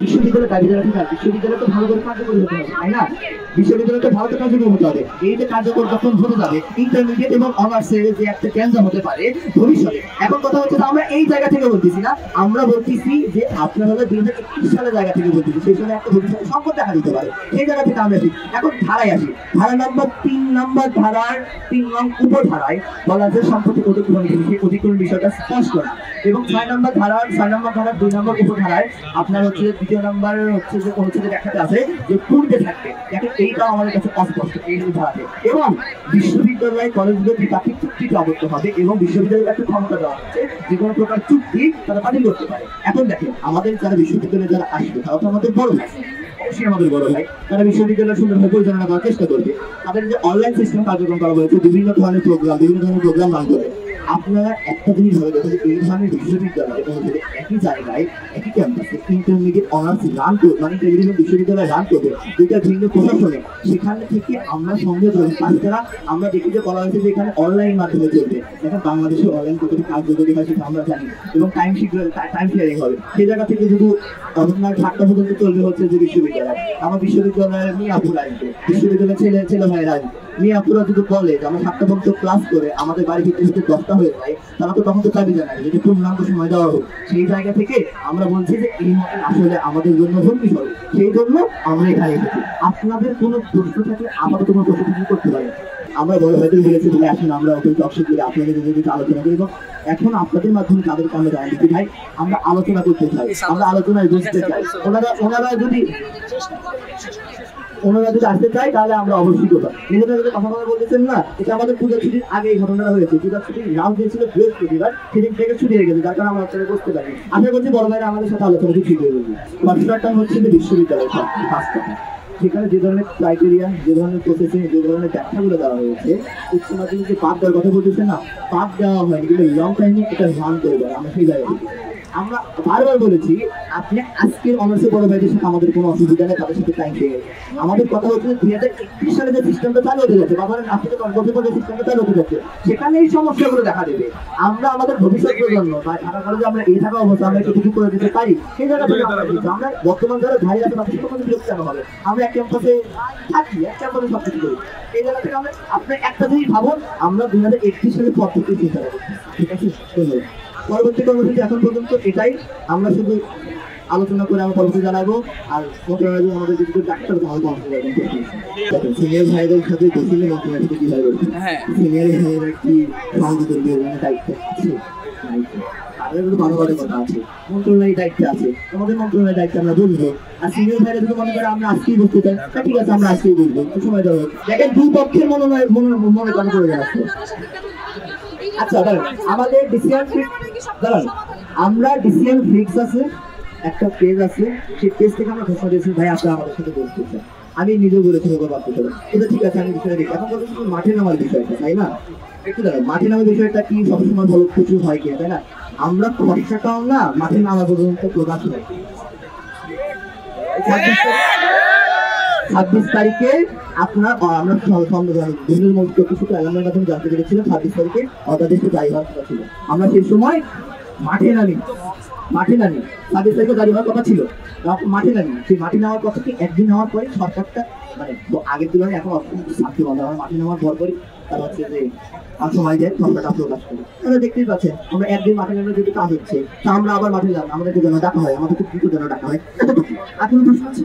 বিশ্ববিদ্যালয় দাবি যারা ঠিক আছে, বিশ্ববিদ্যালয় তো ভালো করে কার্যকরী হতে হবে, তাই না? বিশ্ববিদ্যালয় তো ভালো কার্যকরী হতে হবে। এই যে কার্যকর যখন হতে যাবে ইন্টারমিডিয়েট এবং অনার্সের যে একটা ক্যান্সার হতে পারে ভবিষ্যতে, এখন কথা হচ্ছে আমরা এই জায়গা থেকে বলতেছি না, আমরা বলতেছি যে আপনার হলো 2021 সালের জায়গা থেকে বলতেছি, সেই সময় একটা ভবিষ্যতে সংকট দেখা দিতে পারে, সেই জায়গা থেকে আমরা আসি। এখন ধারায় আসি, ধারা নম্বর 3 নম্বর ধারার 3 নং উপধারায় বলা আছে সম্পত্তি অধিগ্রহণ অধিগ্রহণ বিষয়টা স্পষ্ট না, এবং 6 নম্বর ধারার 2 নম্বর উপধারায় আপনার হচ্ছে 2 নম্বর হচ্ছে যে অনুচ্ছেদে দেখাতে আছে যে পূর্বে থাকবে, দেখেন এইটাও আমাদের কাছে অস্পষ্ট এই ধারাতে। এবং বিশ্ববিদ্যালয় কলেজগুলো দ্বিপাক্ষিক চুক্তিতে আবদ্ধ হবে এবং বিশ্ববিদ্যালয়ের একটা ক্ষমতা দেওয়া হচ্ছে যে কোনো প্রকার চুক্তি তারা বাতিল করতে পারে। এখন দেখেন আমাদের যারা বিশ্ববিদ্যালয়ে যারা আসবে তারা তো আমাদের বড় ভাই, অবশ্যই আমাদের বড় ভাই, তারা বিশ্ববিদ্যালয় সুন্দরভাবে পরিচালনা করার চেষ্টা করবে। তাদের যে অনলাইন সিস্টেম কার্যক্রম করা হয়েছে, বিভিন্ন ধরনের প্রোগ্রাম রান করে, আপনারা একটা জিনিস ভাবে দেখেন যে এই ধরনের বিশ্ববিদ্যালয় অনুযায়ী একই জায়গায় একই ক্যাম্পাসে ইন্টারমিডিয়েট অনার্স রান করবে, মানে বিভিন্ন বিশ্ববিদ্যালয় রান করবে দুইটা ভিন্ন প্রশাসনে, সেখানে থেকে আমরা সঙ্গে ধরে তাছাড়া আমরা দেখি যে বলা হয়েছে যে এখানে অনলাইন মাধ্যমে চলবে। এখন বাংলাদেশের অনলাইন কতটি কার্যকরী হয় সেটা আমরা জানি, এবং টাইম শেয়ারিং হবে। সেই জায়গা থেকে যদি আপনার 7টা পর্যন্ত চলবে হচ্ছে যে বিশ্ববিদ্যালয়, আমার বিশ্ববিদ্যালয়ের মিয়াপুর আসবে, বিশ্ববিদ্যালয়ের ছেলে ভাইয়েরা আসবে, মিয়াপুরা যদি বলে যে আমরা 7টা পর্যন্ত ক্লাস করে আমাদের বাড়ি ফিরতে ফিরতে 10টা হয়ে যায়, তারা তো তখন তো চাবি জানায় যদি পূর্ণাঙ্গ সময় দেওয়া হোক। সেই জায়গা থেকে আমরা বলছি যে এই মডেল আসলে আমাদের জন্য হুমকি স্বরূপ, সেই জন্য আমরা এখানে এসেছি। আপনাদের কোনো প্রশ্ন থাকলে আপাতত কোনো প্রশ্ন করতে পারেন, আমরা বড় ভাইদের বলেছি বলে আসুন আমরা ওকে টকশো করে আপনাদের যদি আলোচনা করি, এবং এখন আপনাদের মাধ্যমে তাদেরকে আমরা জানাই দিচ্ছি ভাই আমরা আলোচনা করতে চাই, আমরা আলোচনায় বুঝতে চাই। ওনারা যদি আসতে চাই তাহলে আমরা অবশ্যই করবো। নিজেদের কথা বলতেছেন না, এটা আমাদের পূজা ছুটির আগে এই ঘটনাটা হয়েছে। পূজা ছুটির লাস্ট দিন ছিল বৃহস্পতিবার, সেদিন থেকে ছুটি হয়ে গেছে, যার কারণে আমরা আপনারা বুঝতে পারি। আশা করছি বড় ভাইরা আমাদের সাথে আলোচনা ঠিক হয়ে যাবে। ফার্স্টটা হচ্ছে যে বিশ্ববিদ্যালয় সেখানে যে ধরনের ক্রাইটেরিয়া, যে ধরনের প্রসেসিং, যে ধরনের ব্যাখ্যাগুলো দেওয়া হয়েছে, উচ্চ মাধ্যমিকে পাঠ দেওয়ার কথা বলতেছে না, পাঠ দেওয়া হয়নি কিন্তু লং টাইমে এটা রান করে দেয়। আমরা সেই জায়গায় আমরা বারবার বলেছি আপনি আজকের অনার্সে বড় ভাইদের সাথে আমাদের কোনো অসুবিধা নেই, তাদের সাথে টাইম পেয়ে গেছে। আমাদের কথা হচ্ছে 2021 সালে যে সিস্টেমটা চালু হতে যাচ্ছে, বাবার আপনি যে 10 বছর পর যে সিস্টেমটা চালু হতে যাচ্ছে, সেখানে এই সমস্যাগুলো দেখা দেবে। আমরা আমাদের ভবিষ্যতের জন্য বা ঢাকা কলেজে আমরা এই থাকা অবস্থা আমরা একটু কিছু করে দিতে পারি, সেই জায়গা থেকে আমরা বর্তমান যারা ভাই আছে তাদের সাথে বিরক্ত কেন হবে, আমরা এক ক্যাম্পাসে থাকি, এক ক্যাম্পাসে সব কিছু করি। এই জায়গা থেকে আমরা আপনি একটা জিনিস ভাবুন, আমরা 2031 সালে পদ্ধতি চিন্তা করছি, ঠিক আছে? পরবর্তী কর্মসূচি এখন পর্যন্ত এটাই, আমরা শুধু আলোচনা করে আমরা পরবর্তী জানাবো। আর মন্ত্রণালয় আমাদের যদি ডাক্তার ভালো সিনিয়র ভাইদের সাথে বসিলে মন্ত্রণালয় কিভাবে করবে, সিনিয়র ভাইয়েরা কি সংযোজন বিভাগের দায়িত্ব আছে, তাদের ভালোভাবে কথা আছে, মন্ত্রণালয়ের দায়িত্ব আছে, আমাদের মন্ত্রণালয়ের দায়িত্ব আমরা বুঝবো। আর সিনিয়র ভাইরা যদি মনে করে আমরা আজকেই বসতে চাই, ঠিক আছে আমরা আজকেই বুঝবো, সময় দেওয়া হোক। দেখেন দুই পক্ষের মনে কথা করে যাচ্ছে। আচ্ছা দাঁড়ান, আমাদের দাঁড়ান, আমরা ডিসিশন ফিক্স আছে, একটা পেজ আছে, সেই পেজ থেকে আমরা ঘোষণা দিয়েছি ভাই আপনারা আমাদের সাথে বলতে চান। আমি নিজেও বলেছি বাড়তে চাই, এটা ঠিক আছে আমি বিষয়টা দেখি। এখন বলতে মাঠে নামার বিষয়টা, তাই না? একটু দাঁড়ান, মাঠে নামার বিষয়টা কি সবসময় বলো প্রচুর হয় কি, তাই না? আমরা খরচাটাও না মাঠে নামা পর্যন্ত প্রকাশ হয়। 26 তারিখে আপনার আমরা বিভিন্ন কিছু অ্যালার্মের মাধ্যমে জানতে পেরেছিলাম 26 তারিখে অর্ডারদেশে জারি হওয়ার কথা ছিল। আমরা সেই সময় মাঠে নামি 26 তারিখে জারি হওয়ার কথা ছিল, মাঠে নামি। সেই মাঠে নেওয়ার কথা কি একদিন নেওয়ার পরে সরকারটা মানে আগের তুলনায় এখন ছাত্রী বন্ধ, আমরা মাঠে নেওয়ার পর পরই তারা হচ্ছে যে আর সময় যায় সরকারটা প্রকাশ করি। তারা দেখতেই পাচ্ছেন আমরা একদিন মাঠে নেমে যদি কাজ হচ্ছে তা আমরা আবার মাঠে যাবো, আমাদেরকে যেন ডাকা হয়, আমাদেরকে দ্রুত যেন ডাকা হয়, এতটুকু। আর কোনো প্রশ্ন আছে?